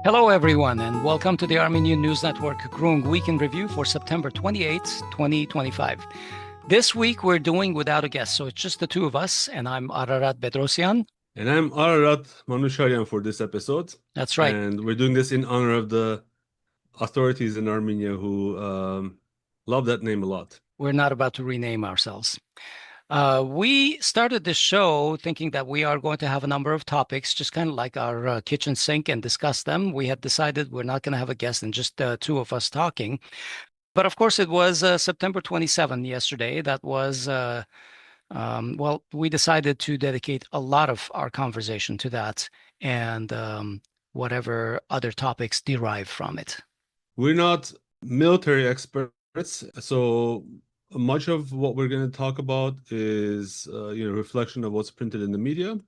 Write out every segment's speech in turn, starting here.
Hello, everyone, and welcome to the Armenian News Network Groong Week in Review for September 28th, 2025. This week, we're doing without a guest, so it's just the two of us, and I'm Artsakh Bedrossian. And I'm Ararat Manucharyan for this episode. That's right. And we're doing this in honor of the authorities in Armenia who love that name a lot. We're not about to rename ourselves. We started this show thinking that we are going to have a number of topics, just kind of like our kitchen sink, and discuss them. We had decided we're not going to have a guest and just two of us talking. But of course, it was September 27th yesterday. That was, well, we decided to dedicate a lot of our conversation to that and whatever other topics derive from it. We're not military experts, so much of what we're going to talk about is reflection of what's printed in the media.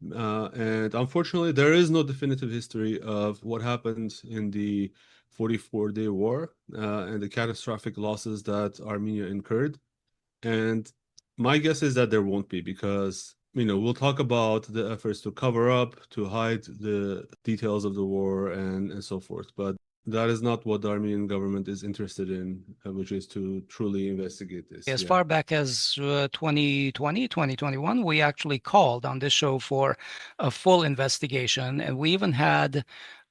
And unfortunately, there is no definitive history of what happened in the 44-day war and the catastrophic losses that Armenia incurred. And my guess is that there won't be, because we'll talk about the efforts to cover up, to hide the details of the war and so forth. But that is not what the Armenian government is interested in, which is to truly investigate this. As far back as 2020, 2021, we actually called on this show for a full investigation. And we even had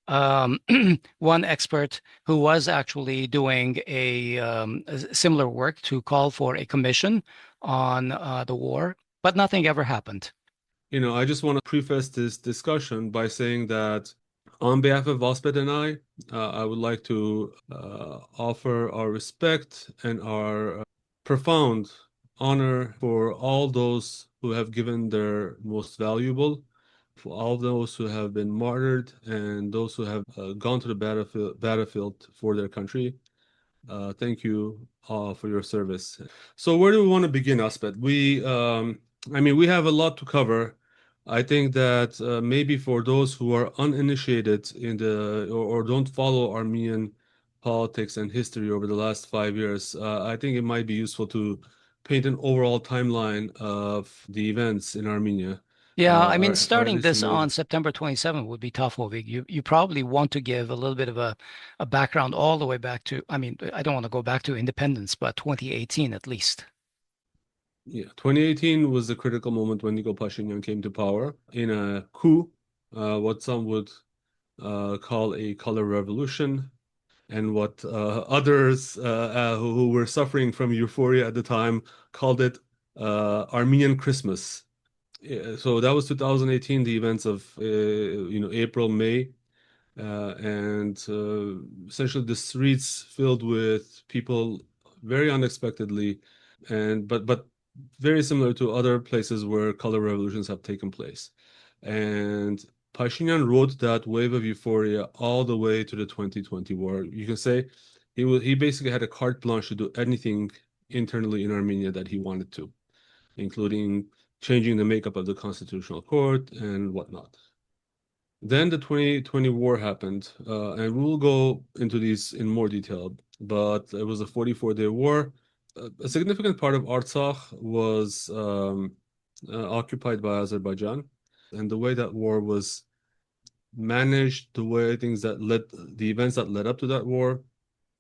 one expert who was actually doing a similar work to call for a commission on the war, but nothing ever happened. I just want to preface this discussion by saying that on behalf of Asbed and I would like to offer our respect and our profound honor for all those who have given their most valuable, for all those who have been martyred, and those who have gone to the battlefield for their country. Thank you for your service. So where do we want to begin, Asbed? We have a lot to cover. I think that maybe for those who are uninitiated in or don't follow Armenian politics and history over the last 5 years, I think it might be useful to paint an overall timeline of the events in Armenia. Yeah, starting this on September 27th would be tough, Hovik. You probably want to give a little bit of a background all the way back to, I don't want to go back to independence, but 2018 at least. Yeah, 2018 was the critical moment when Nikol Pashinyan came to power in a coup, what some would call a color revolution, and what others who were suffering from euphoria at the time called it Armenian Christmas. So that was 2018, the events of April, May, and essentially the streets filled with people very unexpectedly, but very similar to other places where color revolutions have taken place. And Pashinyan rode that wave of euphoria all the way to the 2020 war. You can say he basically had a carte blanche to do anything internally in Armenia that he wanted to, including changing the makeup of the constitutional court and whatnot. Then the 2020 war happened, and we'll go into these in more detail, but it was a 44-day war. A significant part of Artsakh was occupied by Azerbaijan, and the way that war was managed, the events that led up to that war,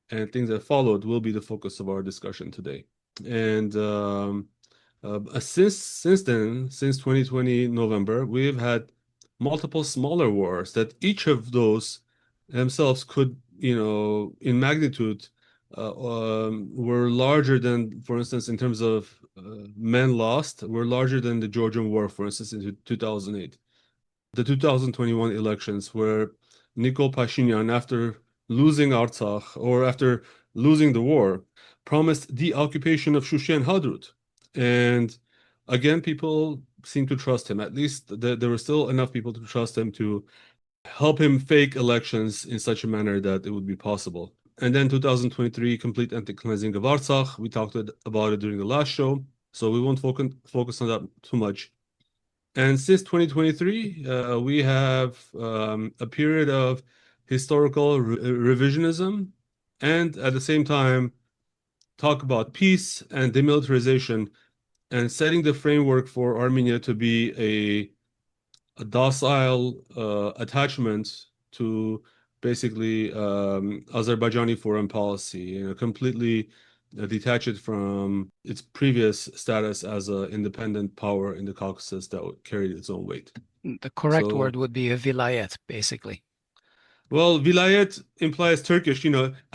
and things that followed will be the focus of our discussion today. And since then, since 2020 November, we've had multiple smaller wars that each of those themselves could, in magnitude, were larger than, for instance, in terms of men lost, were larger than the Georgian War, for instance, in 2008. The 2021 elections, where Nikol Pashinyan, after losing Artsakh, or after losing the war, promised the occupation of Shusha and Hadrut. And again, people seem to trust him. At least there were still enough people to trust him to help him fake elections in such a manner that it would be possible. And then 2023, complete anti-cleansing of Artsakh. We talked about it during the last show, so we won't focus on that too much. And since 2023, we have a period of historical revisionism, and at the same time, talk about peace and demilitarization, and setting the framework for Armenia to be a docile attachment to basically Azerbaijani foreign policy, completely detach it from its previous status as an independent power in the Caucasus that carried its own weight. The correct word So, would be a vilayet, basically. well, vilayet implies Turkish.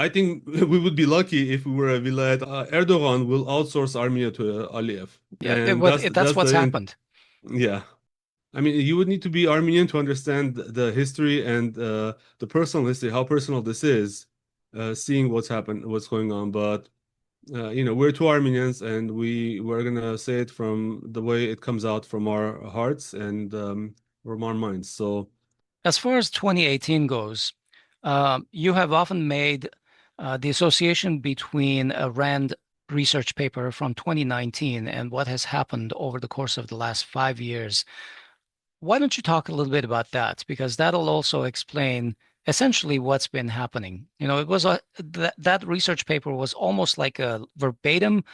I think we would be lucky if we were a vilayet. Erdogan will outsource Armenia to Aliyev, Yeah, and that's that's that's what's the hint. happened. Yeah. I mean, you would need to be Armenian to understand the history and the personal history, how personal this is, seeing what's happened, what's going on. But we're two Armenians, and we're gonna say it from the way it comes out from our hearts and from our minds. So As far as 2018 goes, you have often made the association between a RAND research paper from 2019 and what has happened over the course of the last 5 years. Why don't you talk a little bit about that? Because that'll also explain essentially what's been happening. It was that research paper was almost like a verbatim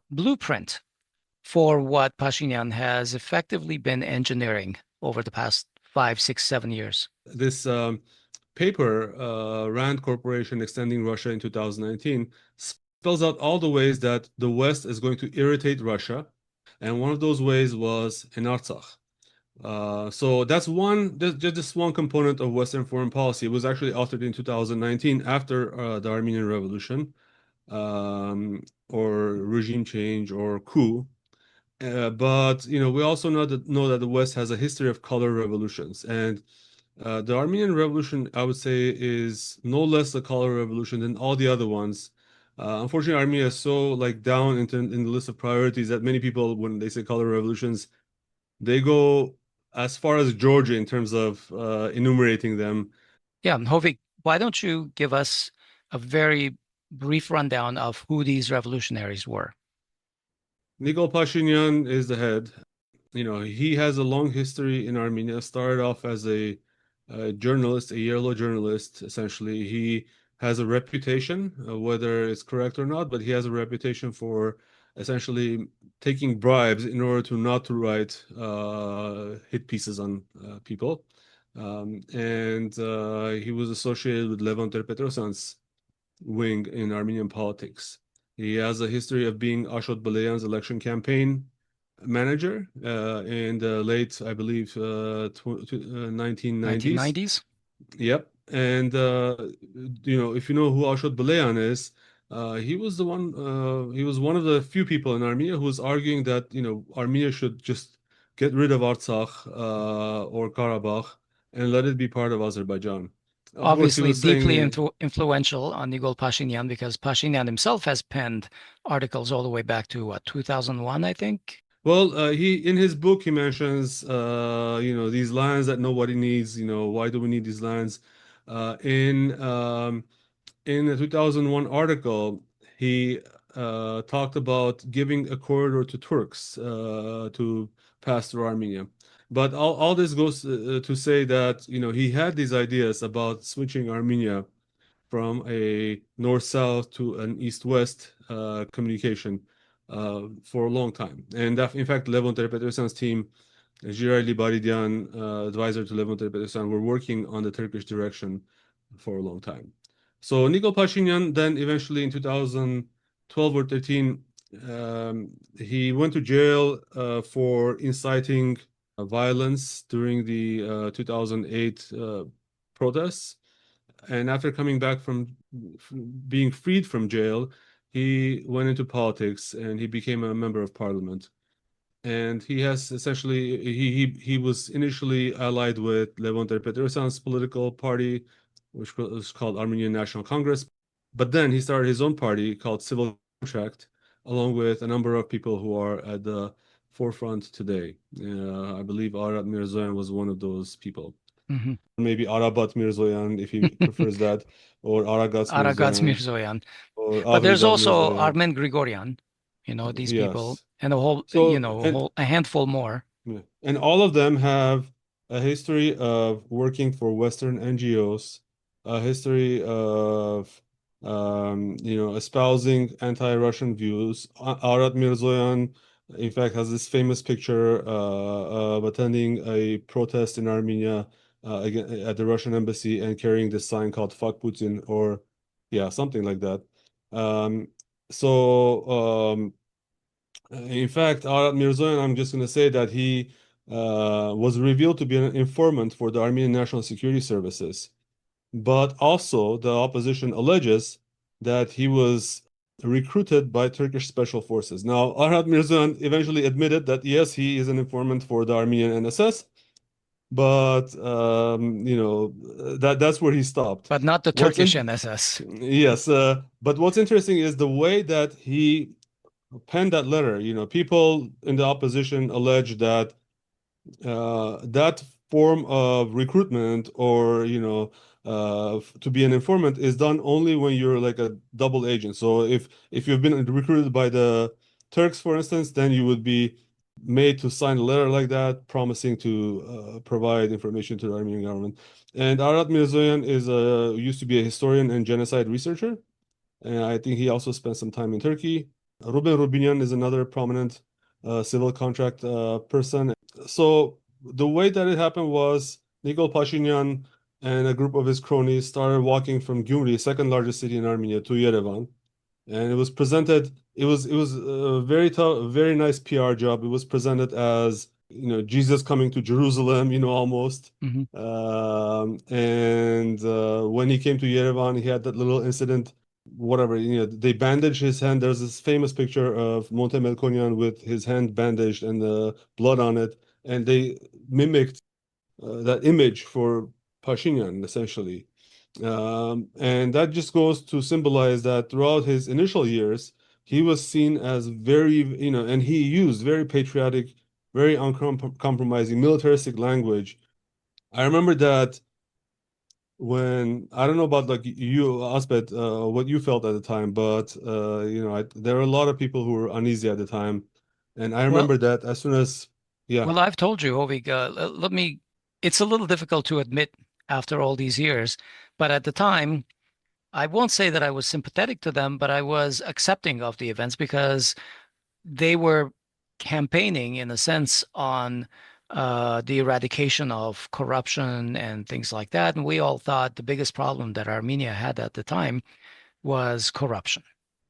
blueprint for what Pashinyan has effectively been engineering over the past 5, 6, 7 years. this paper, Rand Corporation Extending Russia in 2019, spells out all the ways that the West is going to irritate Russia. And one of those ways was in Artsakh. So that's just this one component of Western foreign policy. It was actually authored in 2019 after the Armenian Revolution, or regime change or coup. But we also know that the West has a history of color revolutions, and the Armenian Revolution, I would say, is no less a color revolution than all the other ones. Unfortunately, Armenia is so like down in the list of priorities that many people, when they say color revolutions, they go as far as Georgia in terms of enumerating them. Yeah, Hovik, why don't you give us a very brief rundown of who these revolutionaries were? Nikol Pashinyan is the head. He has a long history in Armenia. Started off as a journalist, a yellow journalist, essentially. He has a reputation, whether it's correct or not, but he has a reputation for essentially taking bribes in order to not to write hit pieces on people. And he was associated with Levon Ter-Petrosyan's wing in Armenian politics. He has a history of being Ashot Balayan's election campaign manager in the late, I believe, 1990s. 1990s? Yep. And if you know who Ashot Balayan is, he was one of the few people in Armenia who was arguing that, Armenia should just get rid of Artsakh or Karabakh and let it be part of Azerbaijan. Of course, he Obviously, was deeply saying, influential on Nigol Pashinyan because Pashinyan himself has penned articles all the way back to what, 2001, I think? well, he in his book he mentions these lands that nobody needs. Why do we need these lands? In a 2001 article, he talked about giving a corridor to Turks to pass through Armenia. But all this goes to say that he had these ideas about switching Armenia from a north-south to an east-west communication for a long time. And that, in fact, Levon Ter-Petrosyan's team, Jirayli Baridyan, advisor to Levon Ter-Petrosyan, were working on the Turkish direction for a long time. So Nikol Pashinyan then eventually in 2012 or 13, he went to jail for inciting violence during the 2008 protests. And after coming back from being freed from jail, he went into politics and he became a member of parliament. And he has essentially he was initially allied with Levon Ter-Petrosyan's political party, which was called Armenian National Congress. But then he started his own party called Civil Contract, along with a number of people who are at the forefront today. I believe Ararat Mirzoyan was one of those people. Mhm. Maybe Arabat Mirzoyan, if he prefers that, or Aragats Aragats Mirzoyan, Mirzoyan. or But there's Avrizad also Mirzoyan. Armen Grigoryan, these people, Yes. and a whole, So, and a handful more. yeah. And all of them have a history of working for Western NGOs, a history of espousing anti-Russian views. Arat Mirzoyan, in fact, has this famous picture of attending a protest in Armenia again at the Russian embassy and carrying this sign called "Fuck Putin" or yeah, something like that. Um, so in fact, Arat Mirzoyan, I'm just going to say that he was revealed to be an informant for the Armenian National Security Services. But also, the opposition alleges that he was recruited by Turkish special forces. Now, Arat Mirzoyan eventually admitted that yes, he is an informant for the Armenian NSS, but that's where he stopped. But not the What's Turkish in NSS. Yes, but what's interesting is the way that he penned that letter. People in the opposition allege that that form of recruitment or to be an informant is done only when you're like a double agent. So if you've been recruited by the Turks, for instance, then you would be made to sign a letter like that promising to provide information to the Armenian government. And Arat Mirzoyan used to be a historian and genocide researcher, and I think he also spent some time in Turkey. Ruben Rubinyan is another prominent civil contract person. So the way that it happened was Nikol Pashinyan and a group of his cronies started walking from Gyumri, second largest city in Armenia, to Yerevan, and it was presented. It was a very tough, very nice PR job. It was presented as Jesus coming to Jerusalem, almost. Mhm. And when he came to Yerevan, he had that little incident. Whatever, they bandaged his hand. There's this famous picture of Monte Melkonian with his hand bandaged and the blood on it, and they mimicked that image for Pashinyan, essentially. And that just goes to symbolize that throughout his initial years, he was seen as very, and he used very patriotic, very uncompromising militaristic language. I remember that when I don't know about like you, Asbed, what you felt at the time, but there were a lot of people who were uneasy at the time, and I Well, remember that as soon as, yeah, well, I've told you, Hovik, let me, it's a little difficult to admit after all these years, but at the time, I won't say that I was sympathetic to them, but I was accepting of the events because they were campaigning, in a sense, on the eradication of corruption and things like that. And we all thought the biggest problem that Armenia had at the time was corruption,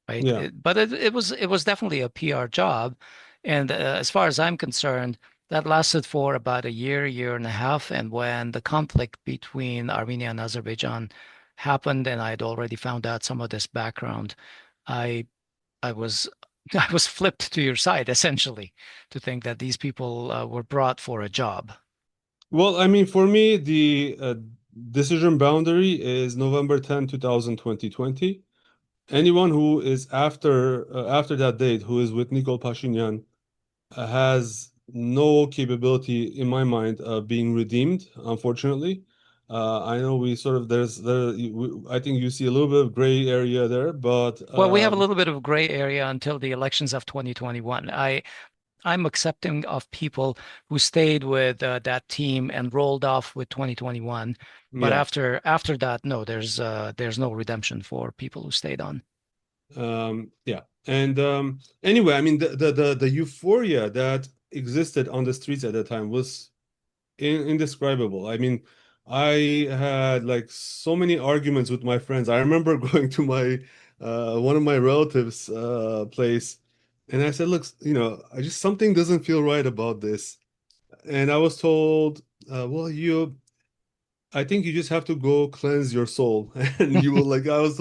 right? yeah. It was definitely a PR job, and as far as I'm concerned, that lasted for about a year, year and a half. And when the conflict between Armenia and Azerbaijan happened, and I had already found out some of this background, I I was I was flipped to your side essentially to think that these people were brought for a job. Well, I mean, for me, the decision boundary is November 10, 2020. Anyone who is after that date, who is with Nikol Pashinyan, has no capability, in my mind, of being redeemed, unfortunately. I know we sort of I think you see a little bit of gray area there, but Well, we have a little bit of gray area until the elections of 2021. I'm accepting of people who stayed with that team and rolled off with 2021. But yeah. after that, no, there's no redemption for people who stayed on. Yeah. And anyway, I mean, the euphoria that existed on the streets at that time was indescribable. I mean, I had like so many arguments with my friends. I remember going to my one of my relatives' place, and I said, "Look, I just something doesn't feel right about this." And I was told, "Well, I think you just have to go cleanse your soul, and you will like." I was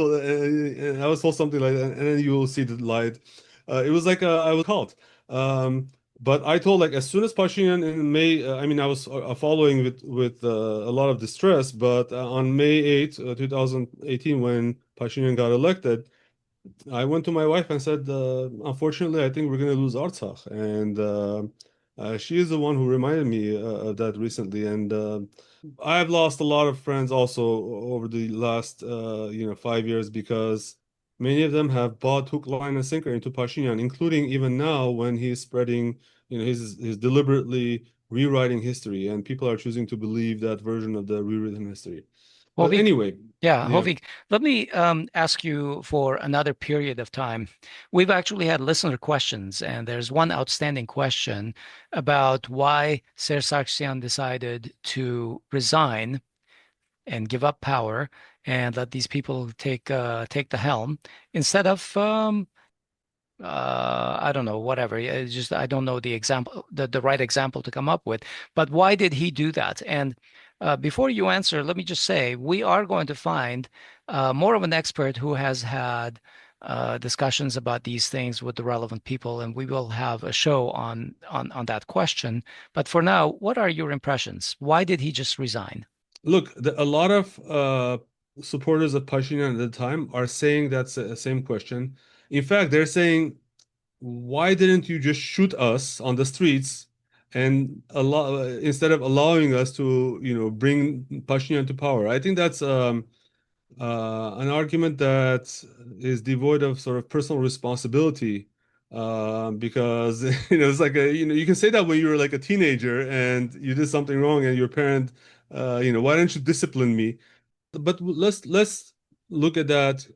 told something like that, and then you will see the light. It was like I was called. But I told like as soon as Pashinyan in May, I mean I was following with a lot of distress. But on May 8, 2018, when Pashinyan got elected, I went to my wife and said, unfortunately, I think we're going to lose Artsakh, and she is the one who reminded me of that recently, and. I've lost a lot of friends also over the last 5 years because many of them have bought hook, line, and sinker into Pashinyan, including even now when he's spreading, he's deliberately rewriting history, and people are choosing to believe that version of the rewritten history. But Hovik, anyway, yeah, yeah. Hovik, let me ask you for another period of time. We've actually had listener questions, and there's one outstanding question about why Serge Sargsyan decided to resign and give up power and let these people take the helm instead of I don't know, whatever. It's just I don't know the example, the right example to come up with. But why did he do that? And before you answer, let me just say we are going to find more of an expert who has had discussions about these things with the relevant people, and we will have a show on that question. But for now, what are your impressions? Why did he just resign? Look, a lot of supporters of Pashinyan at the time are saying that's the same question. In fact, they're saying, why didn't you just shoot us on the streets and allow instead of allowing us to, bring Pashinyan to power? I think that's an argument that is devoid of sort of personal responsibility, because it's like you can say that when you were like a teenager and you did something wrong and your parent, why don't you discipline me? But let's look at that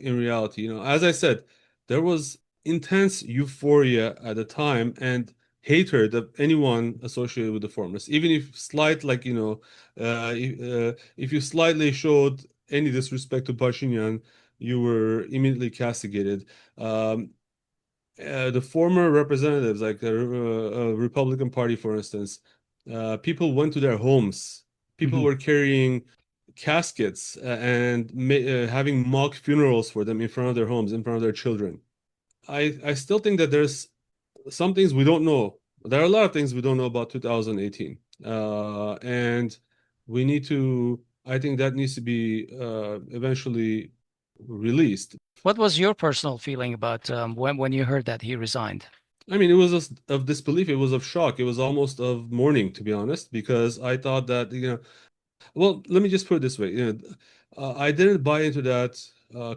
in reality. As I said, there was intense euphoria at the time and hatred of anyone associated with the formalists. Even if slight, like if you slightly showed any disrespect to Pashinyan, you were immediately castigated. Um, the former representatives, like the Republican Party, for instance, people went to their homes. People Mhm. were carrying caskets and having mock funerals for them in front of their homes, in front of their children. I still think that there's some things we don't know. There are a lot of things we don't know about 2018, and we need to. I think that needs to be eventually released. What was your personal feeling about when you heard that he resigned? I mean, it was of disbelief. It was of shock. It was almost of mourning, to be honest, because I thought that, well, let me just put it this way. I didn't buy into that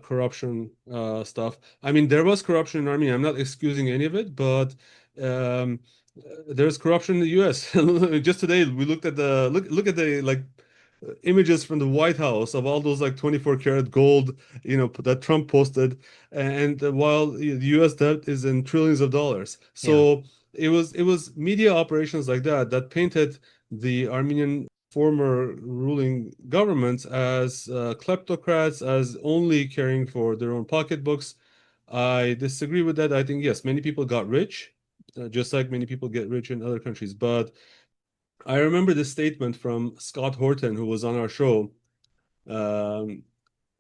corruption stuff. I mean, there was corruption in Armenia. I'm not excusing any of it, but um, there's corruption in the U.S. Just today, we looked at the look at the like images from the White House of all those like 24 karat gold, that Trump posted, and while the U.S. debt is in trillions of dollars. Yeah. So it was media operations like that that painted the Armenian former ruling governments as kleptocrats, as only caring for their own pocketbooks. I disagree with that. I think, yes, many people got rich, just like many people get rich in other countries. But I remember this statement from Scott Horton, who was on our show, um,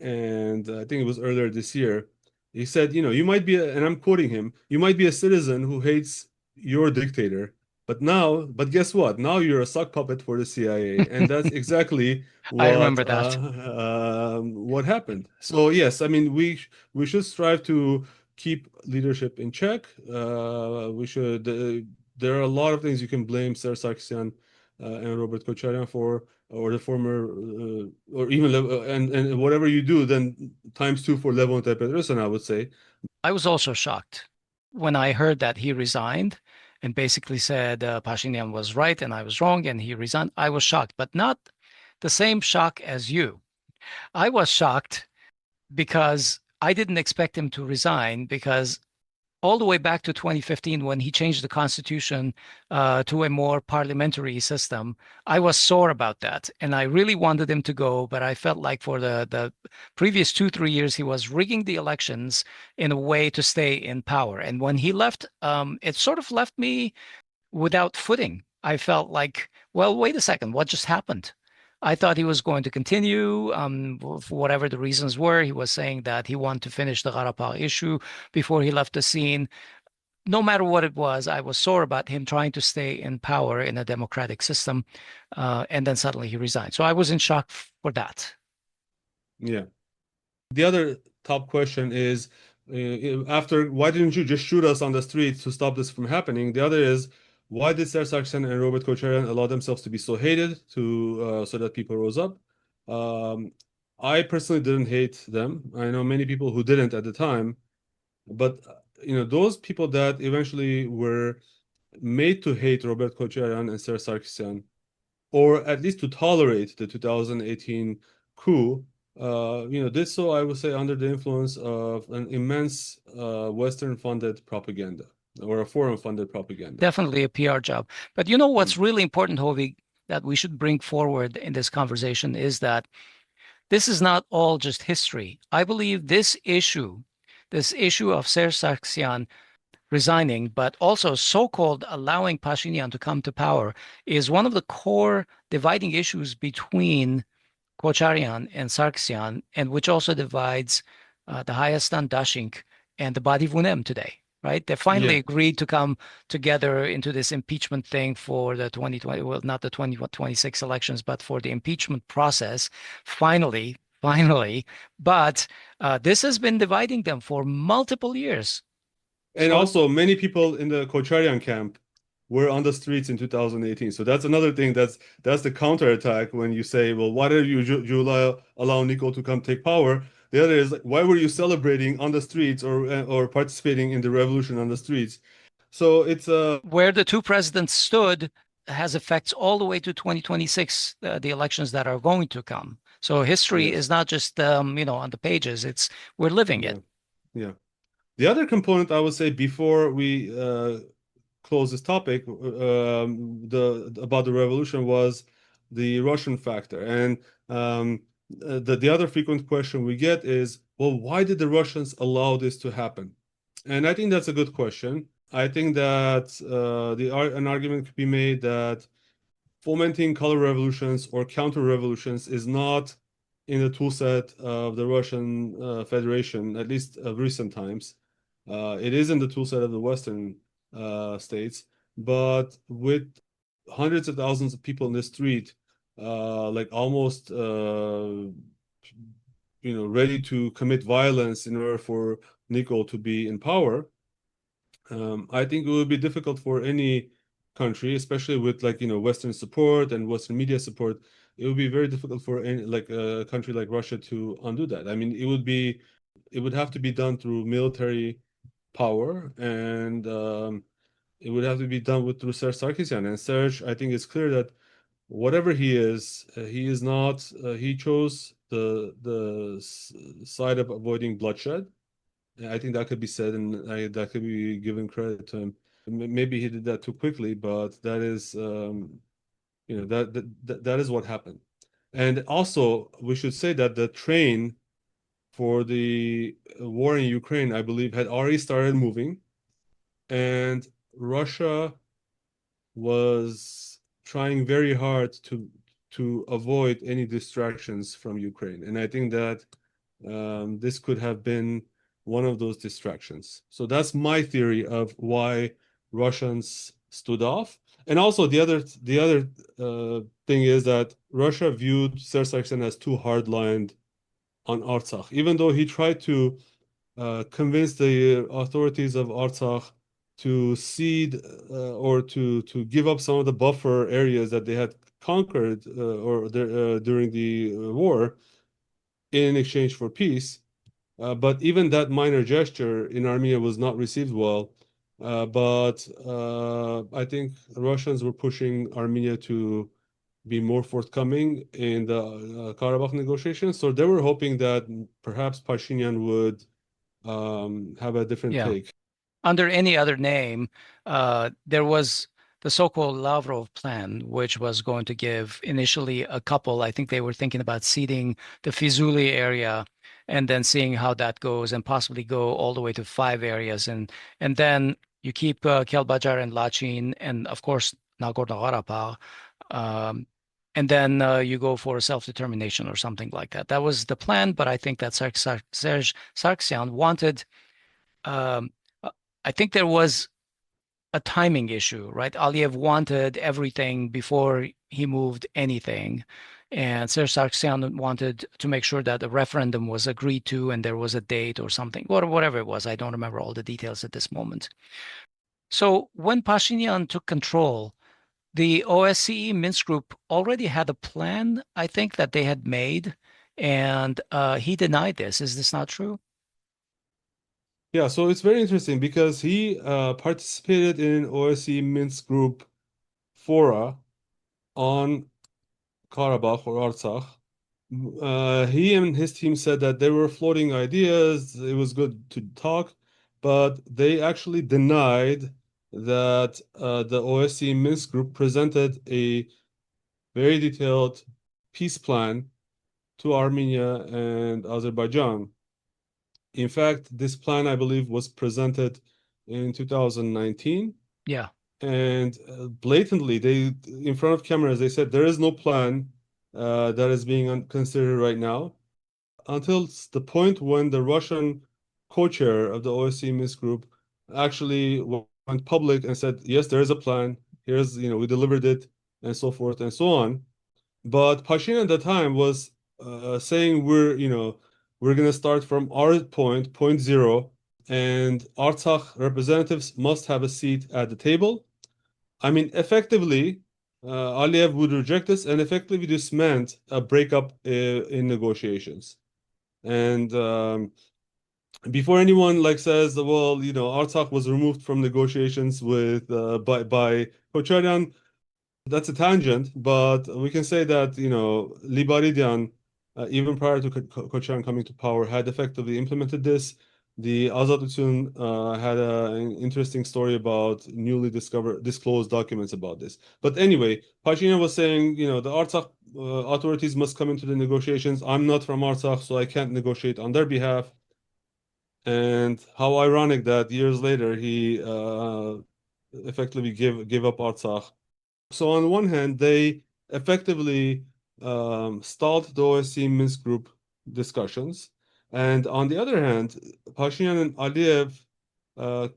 and I think it was earlier this year. He said, you might be, and I'm quoting him, you might be a citizen who hates your dictator, but guess what? Now you're a sock puppet for the CIA, and that's exactly I remember that. what happened. So yes, I mean we should strive to keep leadership in check. We should. There are a lot of things you can blame Serge Sargsyan and Robert Kocharian for, or the former, or even and whatever you do, then times two for Lavrov Plan, I would say. I was also shocked when I heard that he resigned and basically said Pashinyan was right and I was wrong and he resigned. I was shocked, but not the same shock as you. I was shocked because I didn't expect him to resign because all the way back to 2015 when he changed the constitution to a more parliamentary system. I was sore about that, and I really wanted him to go, but I felt like for the previous 2 3 years he was rigging the elections in a way to stay in power. And when he left, it sort of left me without footing. I felt like, well, wait a second, what just happened? I thought he was going to continue, for whatever the reasons were. He was saying that he wanted to finish the Karabakh issue before he left the scene. No matter what it was, I was sore about him trying to stay in power in a democratic system, and then suddenly he resigned. So I was in shock for that. Yeah. The other top question is, after why didn't you just shoot us on the streets to stop this from happening? The other is, why did Serge Sargsyan and Robert Kocharian allow themselves to be so hated so that people rose up? Um, I personally didn't hate them. I know many people who didn't at the time, but those people that eventually were made to hate Robert Kocharian and Serge Sargsyan, or at least to tolerate the 2018 coup, did so, I would say, under the influence of an immense Western-funded propaganda or a foreign-funded propaganda. Definitely a PR job. But you know what's Mm. really important, Hovik, that we should bring forward in this conversation is that this is not all just history. I believe this issue of Serge Sargsyan resigning, but also so-called allowing Pashinyan to come to power, is one of the core dividing issues between Kocharian and Sargsyan, and which also divides the Hayastan Dashink and the Badi Vunem today, right? They finally Yeah. agreed to come together into this impeachment thing for the 2020, well, not the 2026 elections, but for the impeachment process. Finally, finally. But this has been dividing them for multiple years. And So also, many people in the Kocharian camp were on the streets in 2018. So that's another thing that's the counterattack when you say, well, why did you allow Nico to come take power? The other is, like, why were you celebrating on the streets or participating in the revolution on the streets? So it's where the two presidents stood has effects all the way to 2026, the elections that are going to come. So history is yes, not just on the pages. It's we're living yeah, it. yeah. The other component I would say before we close this topic, the about the revolution was the Russian factor, and the other frequent question we get is, well, why did the Russians allow this to happen? And I think that's a good question. I think that an argument could be made that fomenting color revolutions or counter revolutions is not in the toolset of the Russian Federation, at least of recent times. It is in the toolset of the Western states, but with hundreds of thousands of people in the street, like almost ready to commit violence in order for Nikol to be in power. I think it would be difficult for any country, especially with, like, Western support and Western media support. It would be very difficult for any, like, a country like Russia to undo that. I mean, it would have to be done through military power, and it would have to be done through Serge Sarkisyan. And Serge, I think it's clear that whatever he is not. He chose the side of avoiding bloodshed. I think that could be said, and that could be given credit to him. Maybe he did that too quickly, but that is, that is what happened. And also, we should say that the train for the war in Ukraine, I believe, had already started moving, and Russia was trying very hard to avoid any distractions from Ukraine. And I think that this could have been one of those distractions. So that's my theory of why Russians stood off. And also the other thing is that Russia viewed Serge Sargsyan as too hardlined on Artsakh, even though he tried to convince the authorities of Artsakh to cede or to give up some of the buffer areas that they had conquered during the war in exchange for peace. But even that minor gesture in Armenia was not received well. But I think Russians were pushing Armenia to be more forthcoming in the Karabakh negotiations. So they were hoping that perhaps Pashinyan would have a different Yeah. take. Under any other name, there was the so-called Lavrov Plan, which was going to give initially a couple. I think they were thinking about seeding the Fizuli area and then seeing how that goes and possibly go all the way to 5 areas. And then you keep Kelbajar and Lachin and, of course, Nagorno-Karabakh. Um, and then you go for a self-determination or something like that. That was the plan, but I think that Serge Sargsyan wanted um, uh, I think there was a timing issue, right? Aliyev wanted everything before he moved anything. And Serge Sargsyan wanted to make sure that the referendum was agreed to and there was a date or something, or whatever it was. I don't remember all the details at this moment. So when Pashinyan took control, the OSCE Minsk group already had a plan, I think, that they had made, and he denied this. Is this not true? Yeah, so it's very interesting because he participated in OSCE Minsk Group fora on Karabakh or Artsakh, He and his team said that they were floating ideas. It was good to talk, but they actually denied that the OSCE Minsk group presented a very detailed peace plan to Armenia and Azerbaijan. In fact, this plan, I believe, was presented in 2019, Yeah. and blatantly, in front of cameras, they said there is no plan that is being considered right now until the point when the Russian co-chair of the OSCE Minsk group actually went public and said, yes, there is a plan. Here's, we delivered it, and so forth and so on. But Pashinyan at the time was saying we're going to start from our point zero, and Artsakh representatives must have a seat at the table. I mean, effectively, Aliyev would reject this, and effectively this meant a breakup in negotiations. And before anyone like says, well, Artsakh was removed from negotiations with by Kocharyan, that's a tangent, but we can say that, Libaridian, even prior to Kocharyan coming to power, had effectively implemented this. The Azad had an interesting story about newly disclosed documents about this. But anyway, Pashinyan was saying, the Artsakh authorities must come into the negotiations. I'm not from Artsakh, so I can't negotiate on their behalf. And how ironic that years later he effectively gave up Artsakh. So on one hand, they effectively stalled the OSCE Minsk group discussions, and on the other hand, Pashinyan and Aliyev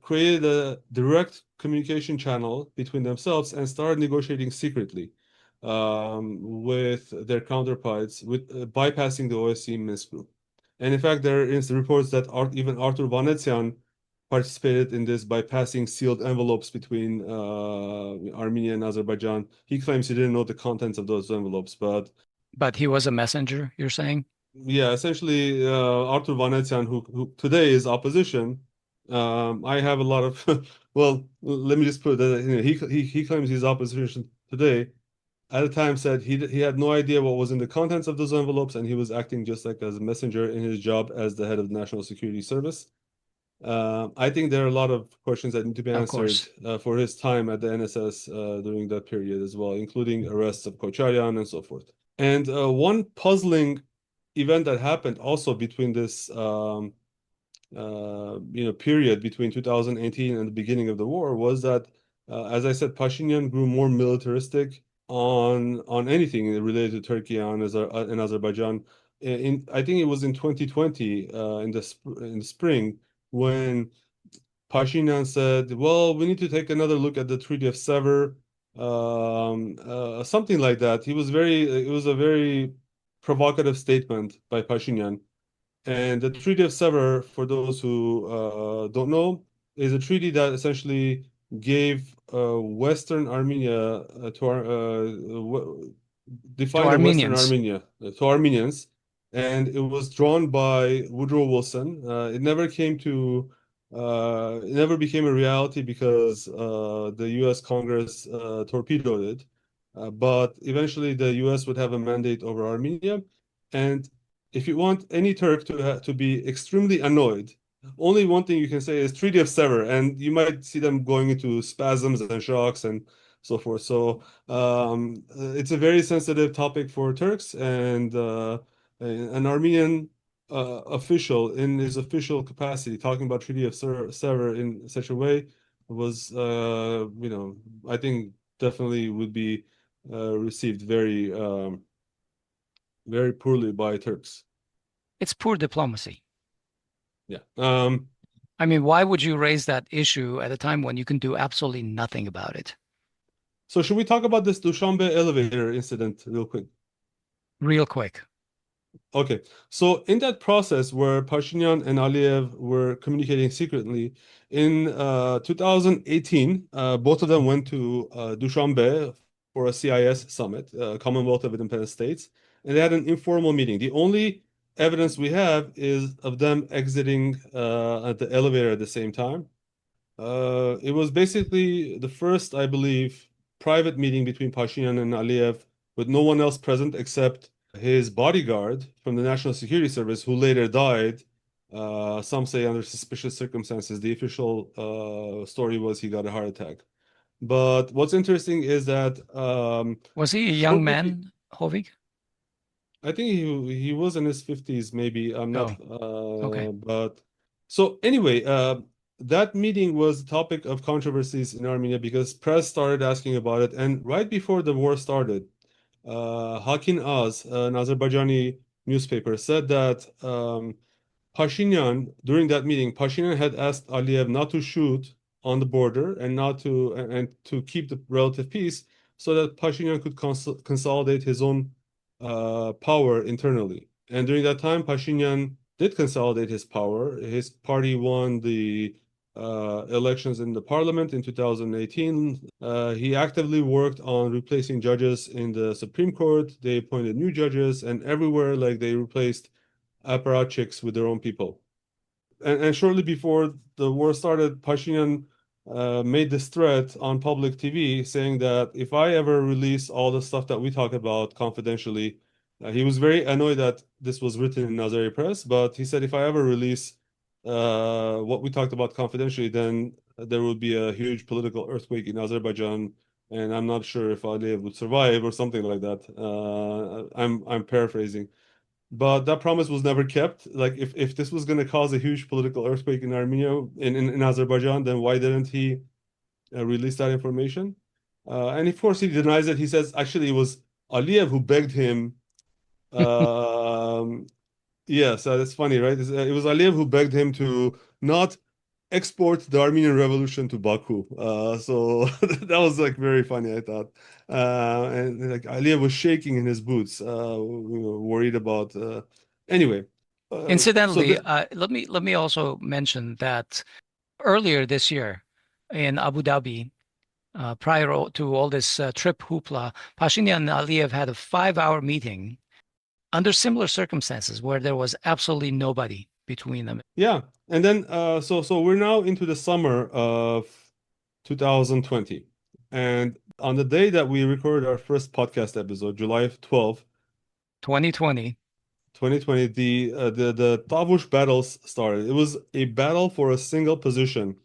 created a direct communication channel between themselves and started negotiating secretly with their counterparts, with bypassing the OSCE Minsk group. And in fact, there is reports that even Artur Vanetsyan participated in this by passing sealed envelopes between Armenia and Azerbaijan. He claims he didn't know the contents of those envelopes, but But he was a messenger, you're saying? yeah, essentially, Artur Vanetsyan, who today is opposition, I have a lot of, well, let me just put it that, he claims he's opposition today. At the time, said he had no idea what was in the contents of those envelopes, and he was acting just like as a messenger in his job as the head of the National Security Service. I think there are a lot of questions that need to be Of answered course. for his time at the NSS during that period as well, including arrests of Kocharyan and so forth. And one puzzling event that happened also between this period between 2018 and the beginning of the war was that, as I said, Pashinyan grew more militaristic on anything related to Turkey and Azerbaijan. I think it was in 2020 in the spring when Pashinyan said, "Well, we need to take another look at the Treaty of Sevres," something like that. It was a very provocative statement by Pashinyan. And the Treaty of Sevres, for those who don't know, is a treaty that essentially gave Western Armenia To defined the Western Armenians. Armenia to Armenians, and it was drawn by Woodrow Wilson. It never became a reality because the U.S. Congress torpedoed it. But eventually, the U.S. would have a mandate over Armenia, and if you want any Turk to be extremely annoyed, only one thing you can say is Treaty of Sevres, and you might see them going into spasms and shocks and so forth. So it's a very sensitive topic for Turks, and an Armenian official in his official capacity talking about Treaty of Sevres in such a way was, I think definitely would be received very poorly by Turks. It's poor diplomacy. Yeah. I mean, why would you raise that issue at a time when you can do absolutely nothing about it? So should we talk about this Dushanbe Elevator incident real quick? Real quick. Okay. So in that process where Pashinyan and Aliyev were communicating secretly, in 2018, both of them went to Dushanbe for a CIS summit, Commonwealth of Independent States, and they had an informal meeting. The only evidence we have is of them exiting at the elevator at the same time. It was basically the first, I believe, private meeting between Pashinyan and Aliyev with no one else present except his bodyguard from the National Security Service, who later died. Some say under suspicious circumstances. The official story was he got a heart attack. But what's interesting is that Was he a young shortly, man, Hovik? I think he was in his 50s, maybe. I'm not, Oh, okay. but so anyway, that meeting was the topic of controversies in Armenia because press started asking about it, and right before the war started, Hakin Az, an Azerbaijani newspaper, said that Pashinyan, during that meeting, Pashinyan had asked Aliyev not to shoot on the border and not to and to keep the relative peace so that Pashinyan could consolidate his own power internally. And during that time, Pashinyan did consolidate his power. His party won the elections in the parliament in 2018. He actively worked on replacing judges in the Supreme Court. They appointed new judges, and everywhere, like they replaced apparatchiks with their own people. And shortly before the war started, Pashinyan made this threat on public TV saying that if I ever release all the stuff that we talk about confidentially, he was very annoyed that this was written in Azeri press, but he said if I ever release what we talked about confidentially, then there will be a huge political earthquake in Azerbaijan, and I'm not sure if Aliyev would survive or something like that. I'm paraphrasing. But that promise was never kept. Like if this was going to cause a huge political earthquake in Armenia in Azerbaijan, then why didn't he release that information? And of course he denies it. He says actually it was Aliyev who begged him. Um, yeah, so that's funny, right? It was Aliyev who begged him to not export the Armenian Revolution to Baku. So that was like very funny, I thought. And like Aliyev was shaking in his boots, worried about. Anyway, so Incidentally, the, let me also mention that earlier this year in Abu Dhabi, to all this trip hoopla, Pashinyan and Aliyev had a 5-hour meeting under similar circumstances where there was absolutely nobody between them. yeah, and then so we're now into the summer of 2020, and on the day that we recorded our first podcast episode, July 12th, 2020. 2020, the Tavush battles started. It was a battle for a single position,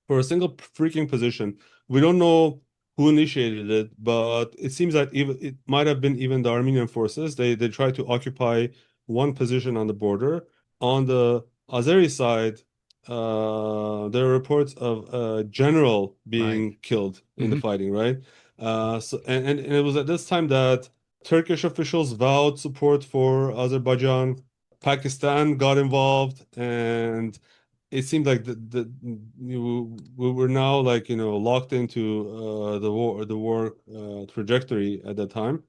for a single freaking position. We don't know who initiated it, but it seems that even it might have been even the Armenian forces. They tried to occupy one position on the border. On the Azeri side, there are reports of a general Right. being killed in the Hmm. fighting, right? And it was at this time that Turkish officials vowed support for Azerbaijan. Pakistan got involved, and it seemed like we were now like locked into the war trajectory at that time.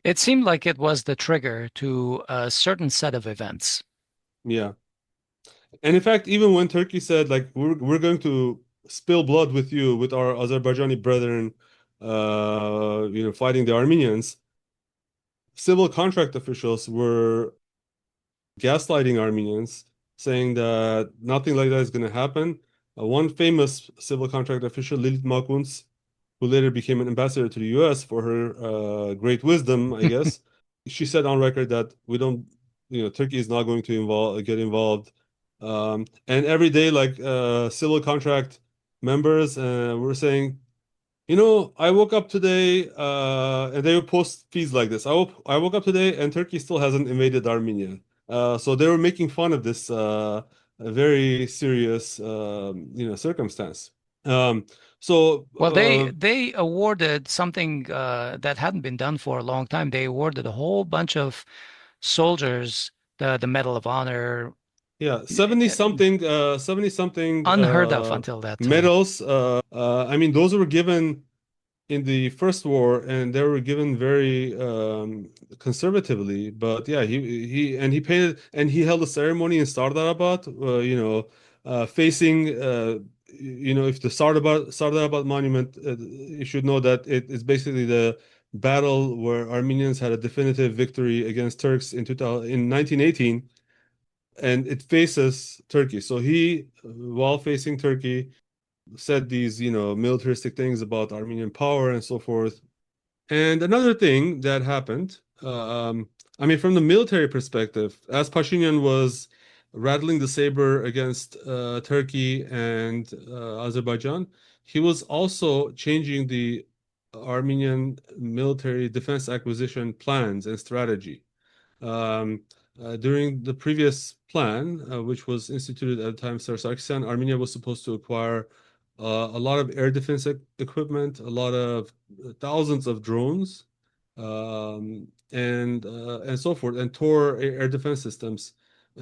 It seemed like it was the trigger to a certain set of events. Yeah, and in fact, even when Turkey said like we're going to spill blood with you, with our Azerbaijani brethren, fighting the Armenians, civil contract officials were gaslighting Armenians, saying that nothing like that is going to happen. One famous civil contract official, Lilith Makuns, who later became an ambassador to the US for her great wisdom, I guess, she said on record that we don't, Turkey is not going to get involved. And every day, like civil contract members were saying, I woke up today, and they would post feeds like this. I woke up today, and Turkey still hasn't invaded Armenia. So they were making fun of this a very serious, circumstance. Um, so Well, they awarded something that hadn't been done for a long time. They awarded a whole bunch of soldiers the Medal of Honor, yeah, 70 uh, something, 70 something unheard of until that time. medals. I mean, those were given in the first war, and they were given very conservatively. But yeah, he painted and he held a ceremony in Sardarabad, facing if the Sardarabad monument, you should know that it is basically the battle where Armenians had a definitive victory against Turks in 1918, and it faces Turkey. So he, while facing Turkey, said these, militaristic things about Armenian power and so forth. And another thing that happened I mean, from the military perspective, as Pashinyan was rattling the saber against Turkey and Azerbaijan, he was also changing the Armenian military defense acquisition plans and strategy. Um, During the previous plan, which was instituted at the time, Serge Sargsyan, Armenia was supposed to acquire a lot of air defense equipment, a lot of thousands of drones, and so forth, and Tor air defense systems.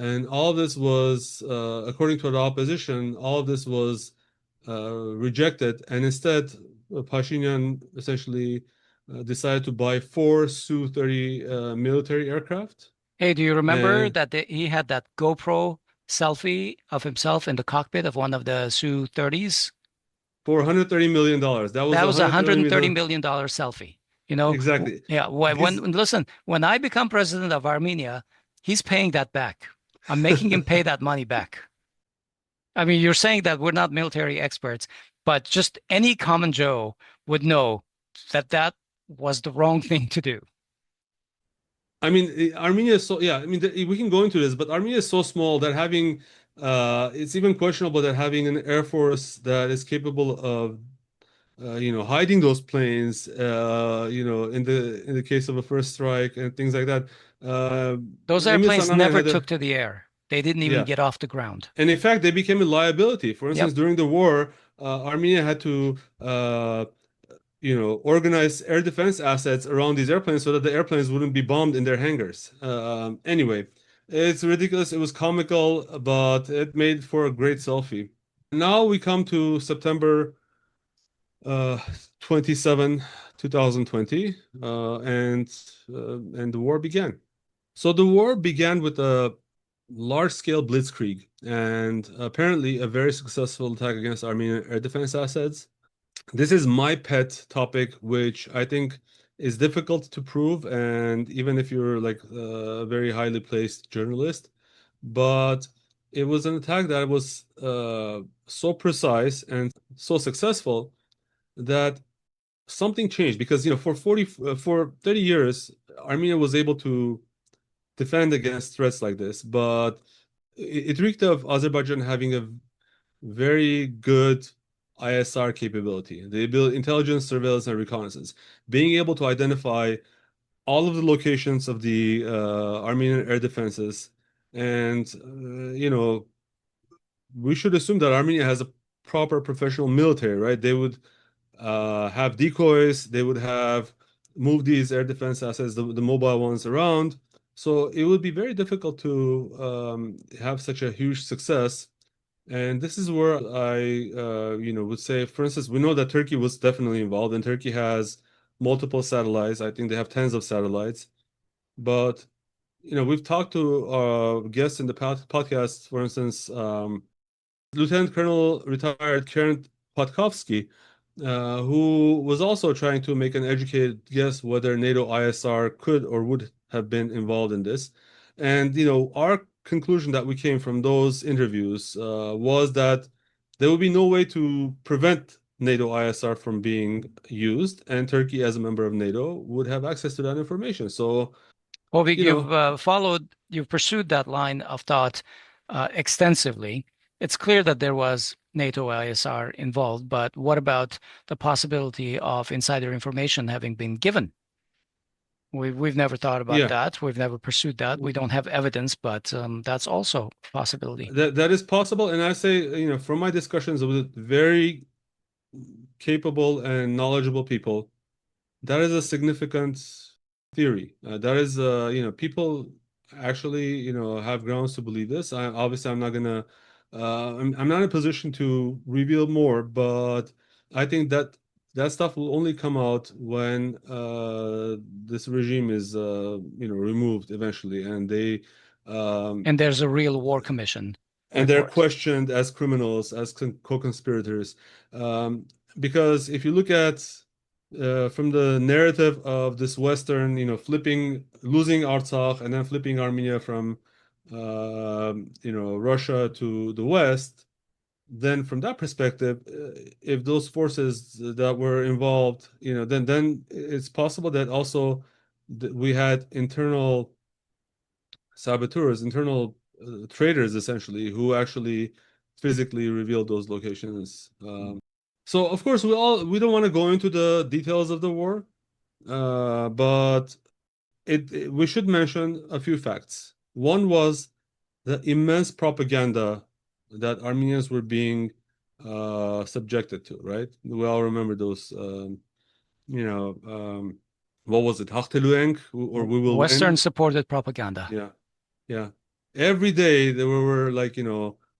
And all of this was, according to the opposition, all of this was rejected, and instead, Pashinyan essentially decided to buy four Su-30 military aircraft. Hey, do you remember And that he had that GoPro selfie of himself in the cockpit of one of the Su-30s? for $130 million, that was That a was a $130 $130 million. million selfie. You know, Exactly. yeah, This listen, when I become president of Armenia, he's paying that back. I'm making him pay that money back. I mean, you're saying that we're not military experts, but just any common Joe would know that that was the wrong thing to do. I mean, Armenia is so, yeah, I mean, we can go into this, but Armenia is so small that having, it's even questionable that having an air force that is capable of, hiding those planes, in the case of a first strike and things like that. Those Emil airplanes Sananen never had a, took to the air. They didn't even yeah, get off the ground. and in fact, they became a liability. For Yep. instance, during the war, Armenia had to, organize air defense assets around these airplanes so that the airplanes wouldn't be bombed in their hangars. Anyway, it's ridiculous. It was comical, but it made for a great selfie. Now we come to September 27, 2020, and the war began. So the war began with a large-scale blitzkrieg and apparently a very successful attack against Armenian air defense assets. This is my pet topic, which I think is difficult to prove, and even if you're like a very highly placed journalist, but it was an attack that was so precise and so successful that something changed because for 30 years Armenia was able to defend against threats like this, but it reeked of Azerbaijan having a very good ISR capability, the ability, intelligence, surveillance, and reconnaissance, being able to identify all of the locations of the Armenian air defenses. And, we should assume that Armenia has a proper professional military, right? They would have decoys, they would have move these air defense assets, the mobile ones around. So it would be very difficult to have such a huge success. And this is where I, would say, for instance, we know that Turkey was definitely involved, and Turkey has multiple satellites. I think they have tens of satellites. But, we've talked to guests in the podcast, for instance, Lieutenant Colonel retired Karen Patkovsky, who was also trying to make an educated guess whether NATO ISR could or would have been involved in this. And, our conclusion that we came from those interviews was that there would be no way to prevent NATO ISR from being used, and Turkey, as a member of NATO, would have access to that information. So, Hovik, you know, you've pursued that line of thought extensively. It's clear that there was NATO ISR involved, but what about the possibility of insider information having been given? We've never thought about yeah, that. We've never pursued that. We don't have evidence, but that's also a possibility. that is possible. And I say, from my discussions with very capable and knowledgeable people, that is a significant theory. That is, people actually, have grounds to believe this. Obviously, I'm not gonna, I'm not in a position to reveal more, but I think that that stuff will only come out when this regime is, removed eventually, um, And there's a real war commission and they're report. questioned as criminals, as co-conspirators. Um, because if you look at from the narrative of this Western, losing Artsakh and then flipping Armenia from, Russia to the West, then from that perspective, if those forces that were involved, then it's possible that also we had internal saboteurs, internal traitors, essentially, who actually physically revealed those locations. So of course we don't want to go into the details of the war, but we should mention a few facts. One was the immense propaganda that Armenians were being subjected to, right? We all remember those, what was it, Hachteluenk, or we will Western win? supported propaganda. Yeah, yeah. Every day there were like,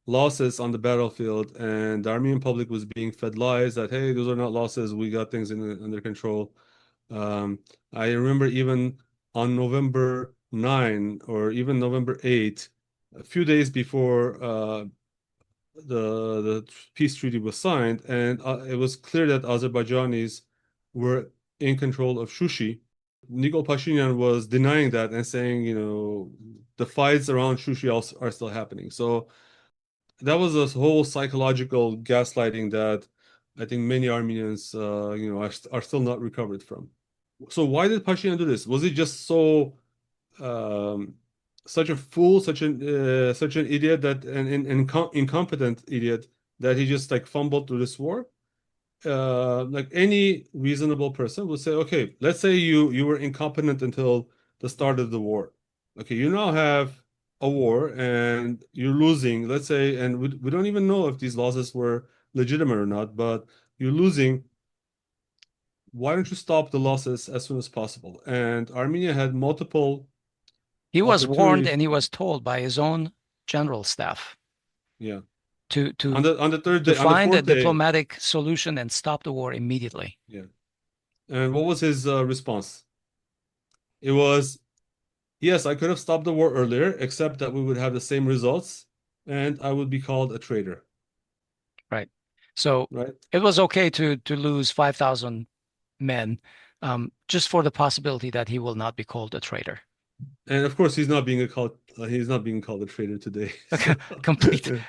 losses on the battlefield, and the Armenian public was being fed lies that, hey, those are not losses, we got things under control. Um, I remember even on November 9 or even November 8, a few days before the peace treaty was signed, and it was clear that Azerbaijanis were in control of Shushi. Nikol Pashinyan was denying that and saying, the fights around Shushi are still happening. So that was a whole psychological gaslighting that I think many Armenians, are still not recovered from. So why did Pashinyan do this? Was he just um, such a fool, such an idiot that an incompetent idiot that he just like fumbled through this war? Like any reasonable person would say, okay, let's say you were incompetent until the start of the war. Okay, you now have a war and you're losing, let's say, and we don't even know if these losses were legitimate or not, but you're losing. Why don't you stop the losses as soon as possible? And Armenia had multiple He was warned opportunities. and he was told by his own general staff Yeah. to On to the third to day, on the find a fourth day, diplomatic solution and stop the war immediately. yeah. And what was his response? It was, yes, I could have stopped the war earlier, except that we would have the same results, and I would be called a traitor, Right. So right? it was okay to lose 5,000 men, just for the possibility that he will not be called a traitor. And of course, he's not being called a traitor today. Like a So, complete yeah.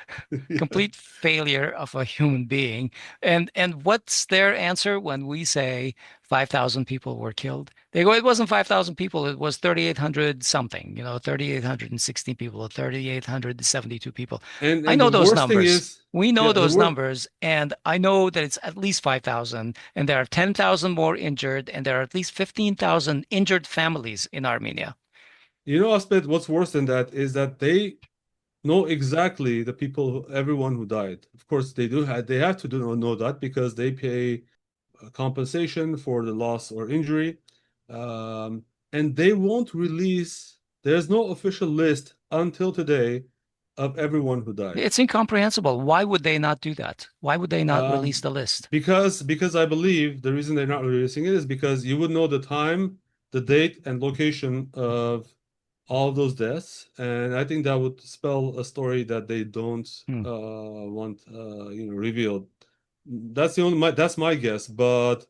complete failure of a human being. And what's their answer when we say 5,000 people were killed? They go, it wasn't 5,000 people, it was 3,800 something, 3,816 people, or 3,872 people. I And know the those worst thing numbers. is, We know yeah, the those word, numbers, and I know that it's at least 5,000, and there are 10,000 more injured, and there are at least 15,000 injured families in Armenia. Asbed, what's worse than that is that they know exactly the people, everyone who died. Of course, they have to know that because they pay compensation for the loss or injury. Um, and they won't release, there's no official list until today of everyone who died. It's incomprehensible. Why would they not do that? Why would they not release Um, the list? because I believe the reason they're not releasing it is because you would know the time, the date, and location of all of those deaths, and I think that would spell a story that they don't Hmm. want revealed. That's my guess, but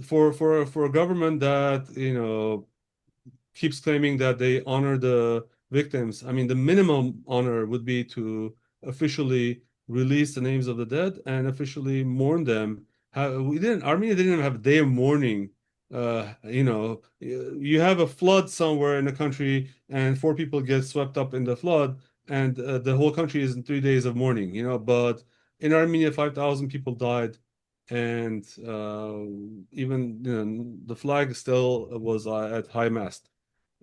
for a government that keeps claiming that they honor the victims. I mean, the minimum honor would be to officially release the names of the dead and officially mourn them. Armenia didn't even have a day of mourning. You have a flood somewhere in the country and four people get swept up in the flood, and the whole country is in 3 days of mourning, but in Armenia, 5,000 people died, and even the flag still was at high mast.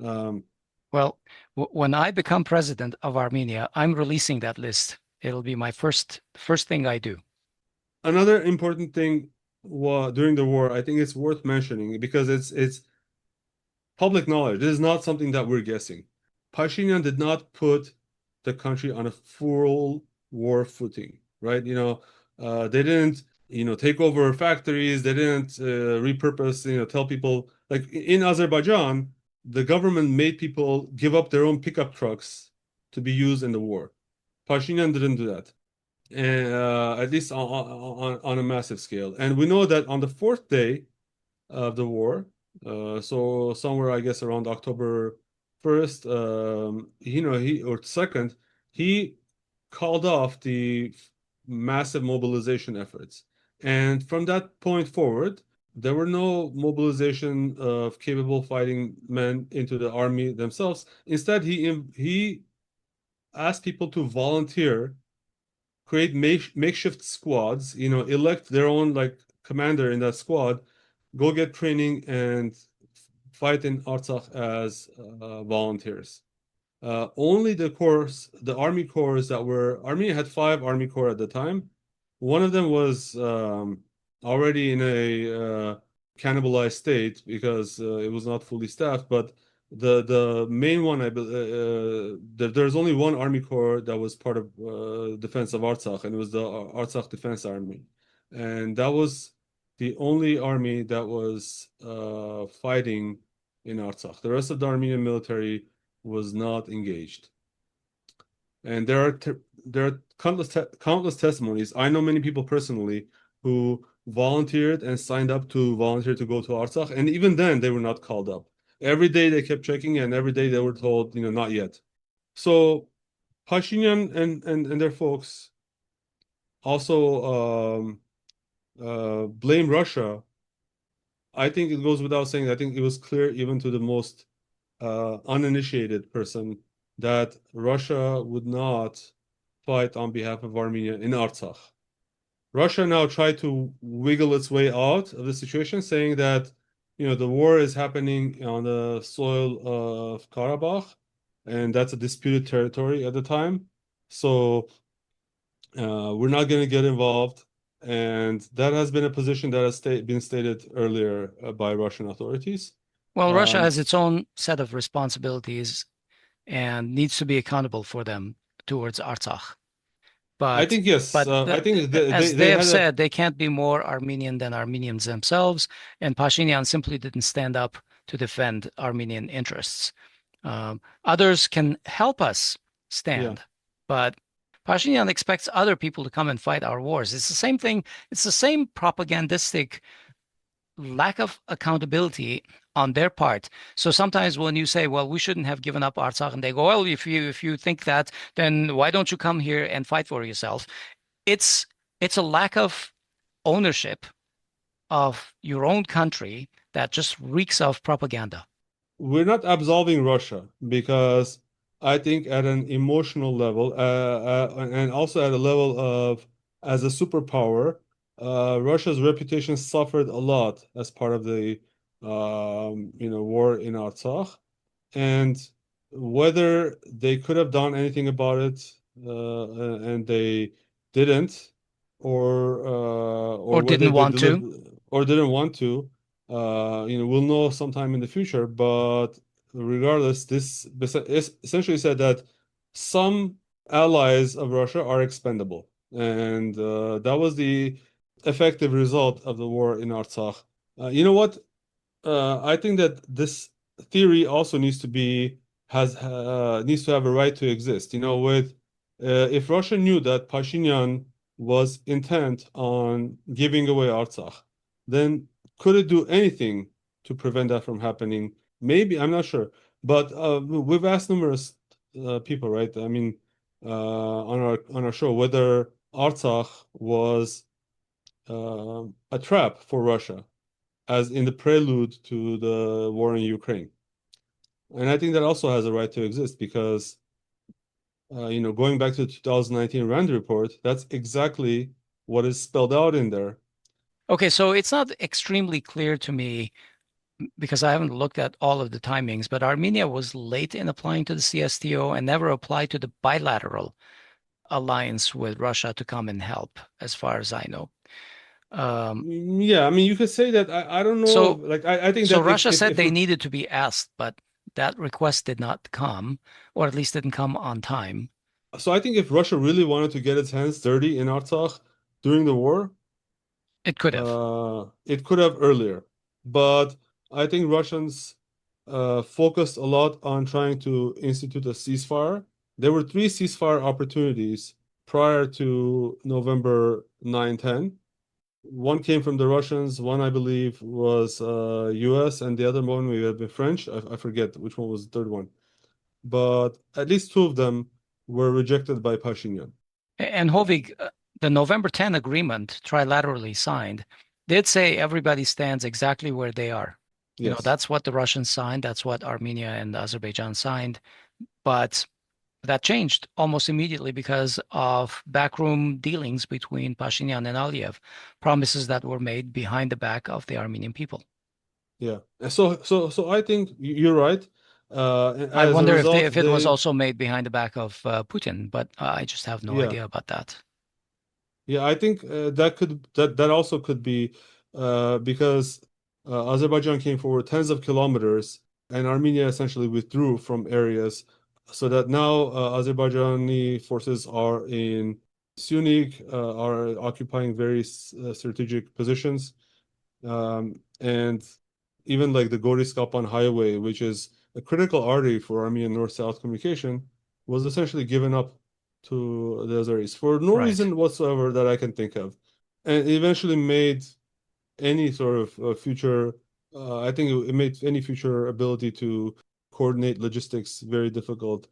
Um, Well, when I become president of Armenia, I'm releasing that list. It'll be my first thing I do. Another important thing during the war, I think it's worth mentioning because it's public knowledge. This is not something that we're guessing. Pashinyan did not put the country on a full war footing, right? They didn't, take over factories. They didn't repurpose, tell people like in Azerbaijan, the government made people give up their own pickup trucks to be used in the war. Pashinyan didn't do that, and at least on a massive scale. And we know that on the fourth day of the war, so somewhere I guess around October 1st, he or second, he called off the massive mobilization efforts. And from that point forward, There were no mobilization of capable fighting men into the army themselves. Instead, he asked people to volunteer, create makeshift squads, elect their own like commander in that squad, go get training and fight in Artsakh as volunteers. Only the army corps that were Armenia had 5 army corps at the time. One of them was already in a cannibalized state because it was not fully staffed. But the main one, there's only one army corps that was part of defense of Artsakh, and it was the Artsakh Defense Army, and that was the only army that was fighting in Artsakh. The rest of the Armenian military was not engaged. And there are countless testimonies. I know many people personally who volunteered and signed up to volunteer to go to Artsakh, and even then they were not called up. Every day they kept checking, and every day they were told, not yet. So Pashinyan and their folks also blame Russia. I think it goes without saying. I think it was clear even to the most uninitiated person that Russia would not fight on behalf of Armenia in Artsakh. Russia now tried to wiggle its way out of the situation, saying that the war is happening on the soil of Karabakh, and that's a disputed territory at the time. So we're not going to get involved, and that has been a position that has been stated earlier by Russian authorities. Well, Russia has its own set of responsibilities and needs to be accountable for them towards Artsakh. I think yes. I think as they they have had said, they can't be more Armenian than Armenians themselves, and Pashinyan simply didn't stand up to defend Armenian interests. Others can help us stand, but Pashinyan expects other people to come and fight our wars. It's the same thing. It's the same propagandistic lack of accountability on their part. So sometimes when you say, well, we shouldn't have given up Artsakh, and they go, well, if you think that, then why don't you come here and fight for yourself? It's a lack of ownership of your own country that just reeks of propaganda. We're not absolving Russia because I think at an emotional level, and also at a level of as a superpower, Russia's reputation suffered a lot as part of the war in Artsakh, and whether they could have done anything about it, and they didn't, or Or whether didn't they want to. didn't want to, we'll know sometime in the future. But regardless, this essentially said that some allies of Russia are expendable, and that was the effective result of the war in Artsakh. You know what? I think that this theory also needs to have a right to exist. With if Russia knew that Pashinyan was intent on giving away Artsakh, then could it do anything to prevent that from happening? Maybe, I'm not sure. But we've asked numerous people, right? I mean, on our show, whether Artsakh was a trap for Russia, as in the prelude to the war in Ukraine. And I think that also has a right to exist because, going back to the 2019 Rand report, that's exactly what is spelled out in there. Okay, so it's not extremely clear to me because I haven't looked at all of the timings, but Armenia was late in applying to the CSTO and never applied to the bilateral alliance with Russia to come and help, as far as I know. Yeah, I mean, you could say that. I don't know. So, Like, I think so that Russia said if they needed to be asked, but that request did not come, or at least didn't come on time. so I think if Russia really wanted to get its hands dirty in Artsakh during the war, It could have. it could have earlier. But I think Russians focused a lot on trying to institute a ceasefire. There were 3 ceasefire opportunities prior to November 9-10. One came from the Russians, one I believe was US, and the other one may have been French. I forget which one was the third one. But at least 2 of them were rejected by Pashinyan. And Hovik, the November 10 agreement, trilaterally signed, did say everybody stands exactly where they are. Yes. That's what the Russians signed. That's what Armenia and Azerbaijan signed. But that changed almost immediately because of backroom dealings between Pashinyan and Aliyev, promises that were made behind the back of the Armenian people. Yeah. So I think you're right. I As a wonder if result, if it was also made behind the back of Putin, but I just have no yeah. idea about that. Yeah, I think that also could be because Azerbaijan came forward tens of kilometers and Armenia essentially withdrew from areas, so that now Azerbaijani forces are in Syunik, are occupying very strategic positions, and even like the Goris-Kapan highway, which is a critical artery for Armenian north-south communication, was essentially given up to the Azeris for no Right. reason whatsoever that I can think of, and it eventually made any sort of future. I think it made any future ability to coordinate logistics very difficult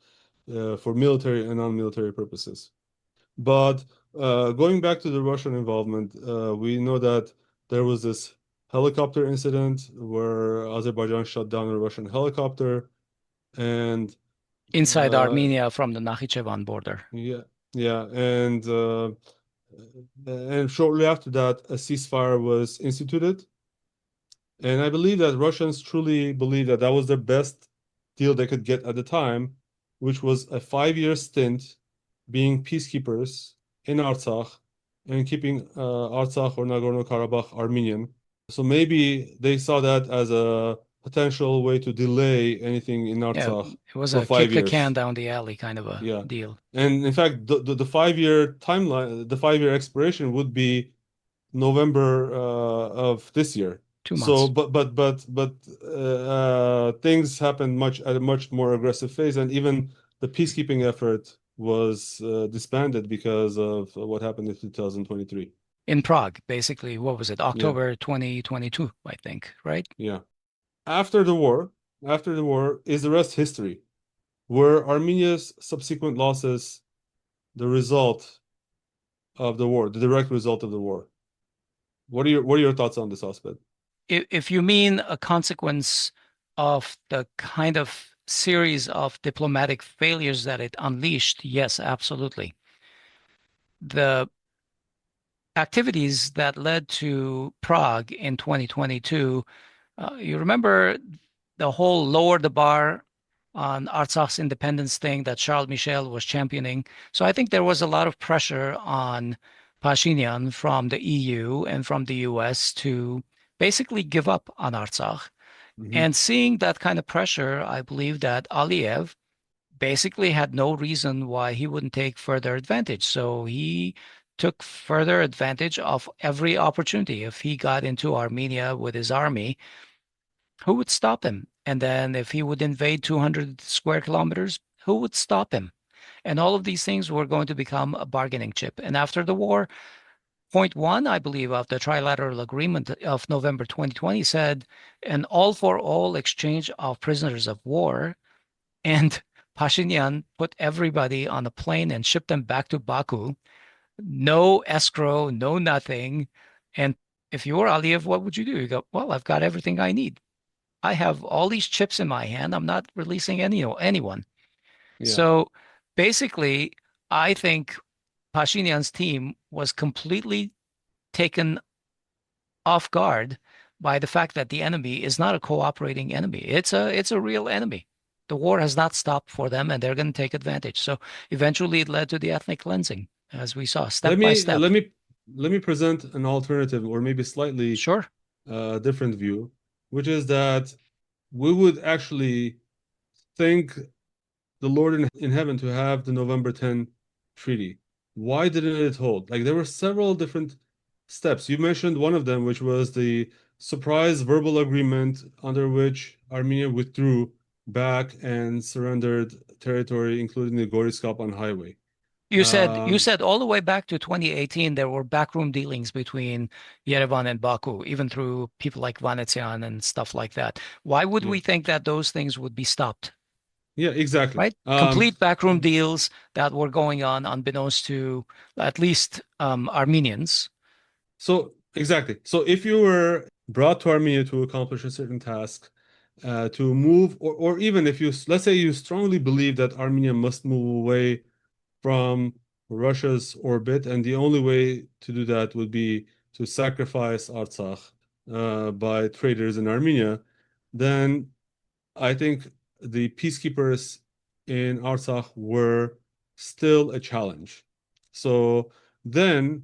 for military and non-military purposes. But going back to the Russian involvement, we know that there was this helicopter incident where Azerbaijan shot down a Russian helicopter, and Inside uh, Armenia from the Nakhichevan border. yeah, yeah, and shortly after that, a ceasefire was instituted, and I believe that Russians truly believe that that was the best deal they could get at the time, which was a 5-year stint being peacekeepers in Artsakh and keeping Artsakh or Nagorno-Karabakh Armenian. So maybe they saw that as a potential way to delay anything in Yeah, Artsakh it was for a kick five the can years. down the alley kind of a Yeah. deal. And in fact, the 5-year timeline, the 5-year expiration would be November of this year. Two So, months. things happened much at a much more aggressive phase, and even the peacekeeping effort was disbanded because of what happened in 2023. In Prague, basically, what was it? Yeah, October 2022, I think, right? yeah. After the war, after the war is the rest history. Were Armenia's subsequent losses the result of the war, the direct result of the war? What are your thoughts on this, Asbed? If you mean a consequence of the kind of series of diplomatic failures that it unleashed, yes, absolutely. The activities that led to Prague in 2022, you remember the whole lower the bar on Artsakh's independence thing that Charles Michel was championing. So I think there was a lot of pressure on Pashinyan from the EU and from the US to basically give up on Artsakh. Hmm. And seeing that kind of pressure, I believe that Aliyev basically had no reason why he wouldn't take further advantage. So he took further advantage of every opportunity. If he got into Armenia with his army, who would stop him? And then if he would invade 200 square kilometers, who would stop him? And all of these things were going to become a bargaining chip. And after the war, point one, I believe, of the trilateral agreement of November 2020 said an all for all exchange of prisoners of war. And Pashinyan put everybody on a plane and shipped them back to Baku. No escrow, no nothing. And if you were Aliyev, what would you do? You go, well, I've got everything I need. I have all these chips in my hand. I'm not releasing anyone. Yeah. So basically, I think Pashinyan's team was completely taken off guard by the fact that the enemy is not a cooperating enemy. It's a real enemy. The war has not stopped for them, and they're going to take advantage. So eventually, it led to the ethnic cleansing, as we saw, Let step by me step. let me let me present an alternative or maybe slightly Sure. different view, which is that we would actually thank the Lord in heaven to have the November 10 treaty. Why didn't it hold? Like there were several different steps. You mentioned one of them, which was the surprise verbal agreement under which Armenia withdrew back and surrendered territory, including the Goris-Kapan highway. You Um, said all the way back to 2018 there were backroom dealings between Yerevan and Baku, even through people like Vanetsyan and stuff like that. Why would yeah, we think that those things would be stopped? yeah, exactly. Right? Complete backroom deals that were going on unbeknownst to at least Armenians. So Exactly. So if you were brought to Armenia to accomplish a certain task, to move, or even if you, let's say you strongly believe that Armenia must move away from Russia's orbit, and the only way to do that would be to sacrifice Artsakh by traders in Armenia, then I think the peacekeepers in Artsakh were still a challenge. So then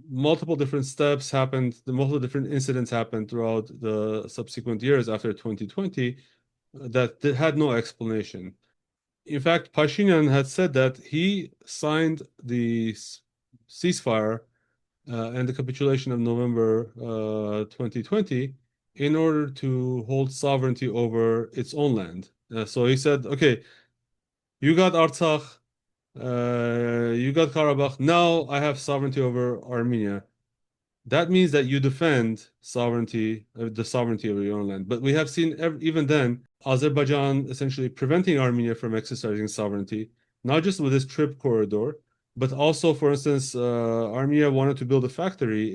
multiple different steps happened, the multiple different incidents happened throughout the subsequent years after 2020 that had no explanation. In fact, Pashinyan had said that he signed the ceasefire and the capitulation of November 2020 in order to hold sovereignty over its own land. So he said, okay, you got Artsakh, you got Karabakh, now I have sovereignty over Armenia. That means that you defend sovereignty, the sovereignty of your own land. But we have seen even then Azerbaijan essentially preventing Armenia from exercising sovereignty, not just with this trip corridor, but also, for instance, Armenia wanted to build a factory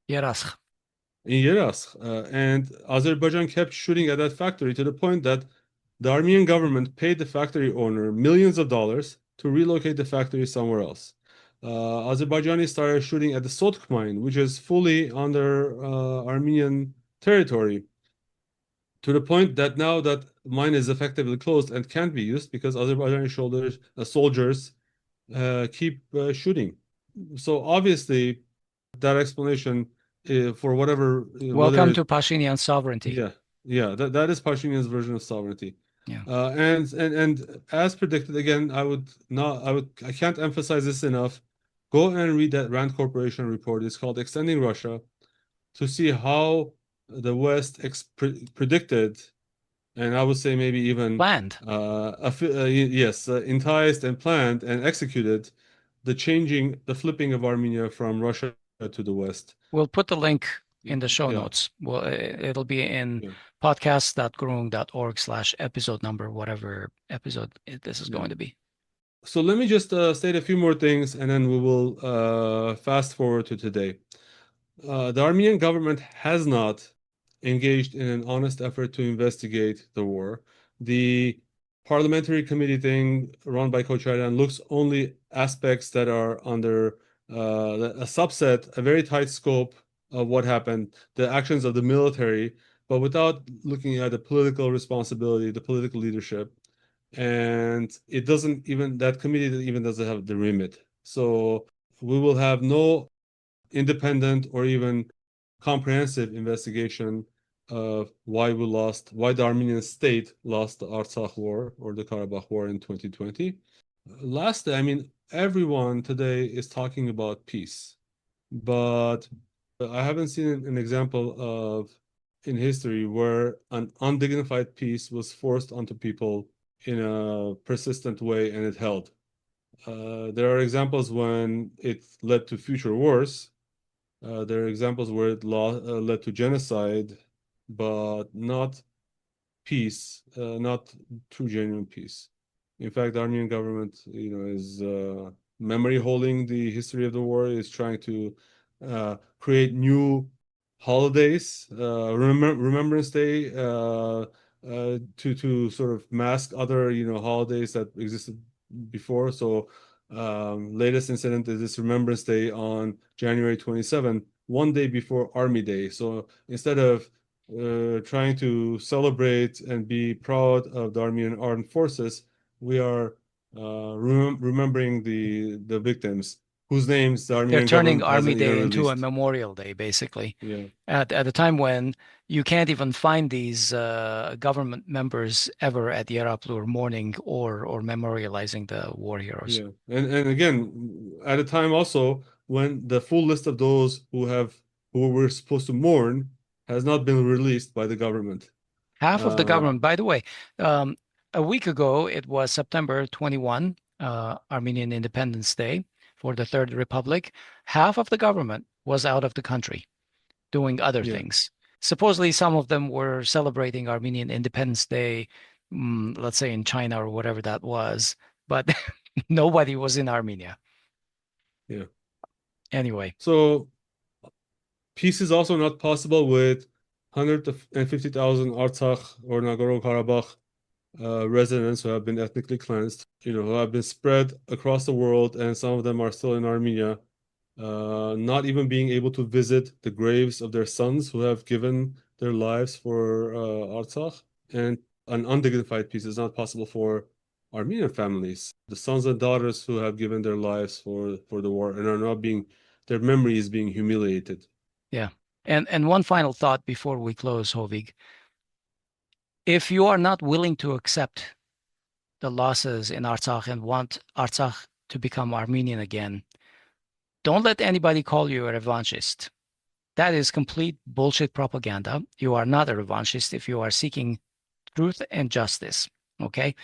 Yeraskh. in Yeresk, and Azerbaijan kept shooting at that factory to the point that the Armenian government paid the factory owner millions of dollars to relocate the factory somewhere else. Azerbaijanis started shooting at the Sotk mine, which is fully under Armenian territory, to the point that now that mine is effectively closed and can't be used because Azerbaijani soldiers keep shooting. So obviously, that explanation for whatever, whether Welcome it, to Pashinyan sovereignty. yeah, yeah, that is Pashinyan's version of sovereignty. Yeah. And as predicted, again, I can't emphasize this enough. Go and read that Rand Corporation report. It's called Extending Russia, to see how the West predicted, and I would say maybe even Planned. yes, enticed and planned and executed the flipping of Armenia from Russia to the West. We'll put the link in the show Yeah, notes. Well, it'll be in yeah, podcast.groong.org/episode number, whatever episode this is yeah. going to be. So let me just state a few more things, and then we will fast forward to today. The Armenian government has not engaged in an honest effort to investigate the war. The parliamentary committee thing run by Kocharyan looks only aspects that are under a subset, a very tight scope of what happened, the actions of the military, but without looking at the political responsibility, the political leadership. And it doesn't even, that committee even doesn't have the remit. So we will have no independent or even comprehensive investigation of why the Armenian state lost the Artsakh War or the Karabakh War in 2020. Lastly, I mean, everyone today is talking about peace, but I haven't seen an example of in history where an undignified peace was forced onto people in a persistent way and it held. There are examples when it led to future wars. There are examples where it led to genocide, but not peace, not true genuine peace. In fact, the Armenian government, is memory holding the history of the war, is trying to create new holidays, Remembrance Day, to sort of mask other, holidays that existed before. So, latest incident is this Remembrance Day on January 27, one day before Army Day. So instead of trying to celebrate and be proud of the Armenian armed forces, we are remembering the victims whose names the They're Armenian turning government Army hasn't even Day into a released. Memorial Day, basically, Yeah, at a time when you can't even find these government members ever at Yeraplur mourning or memorializing the war heroes. yeah, and again, at a time also when the full list of those who were supposed to mourn has not been released by the government. Half of the Uh, government, by the way, um, a week ago, it was September 21, Armenian Independence Day for the Third Republic. Half of the government was out of the country doing other yeah, things. Supposedly, some of them were celebrating Armenian Independence Day, let's say in China or whatever that was, but nobody was in Armenia. yeah. Anyway, So Peace is also not possible with 150,000 Artsakh or Nagorno-Karabakh residents who have been ethnically cleansed, who have been spread across the world, and some of them are still in Armenia, not even being able to visit the graves of their sons who have given their lives for Artsakh. And an undignified peace is not possible for Armenian families, the sons and daughters who have given their lives for the war and are not their memory is being humiliated. Yeah. And one final thought before we close, Hovik. If you are not willing to accept the losses in Artsakh and want Artsakh to become Armenian again, don't let anybody call you a revanchist. That is complete bullshit propaganda. You are not a revanchist if you are seeking truth and justice. Okay?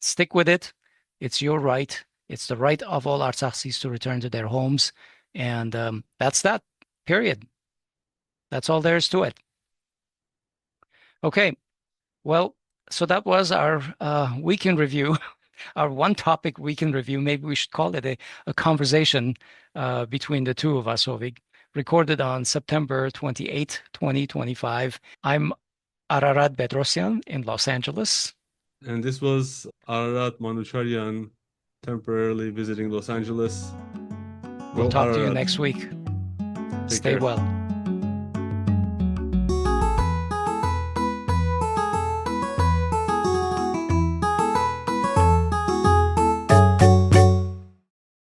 Stick with it. It's your right. It's the right of all Artsakhis to return to their homes. And that's that, period. That's all there is to it. Okay. Well, so that was our week in review, our one topic week in review. Maybe we should call it a conversation between the two of us, Hovik. Recorded on September 28, 2025. I'm Ararat Bedrossian in Los Angeles. And this was Hovik Manucharyan temporarily visiting Los Angeles. We'll talk to you Ararat. next week. Take Stay care. well.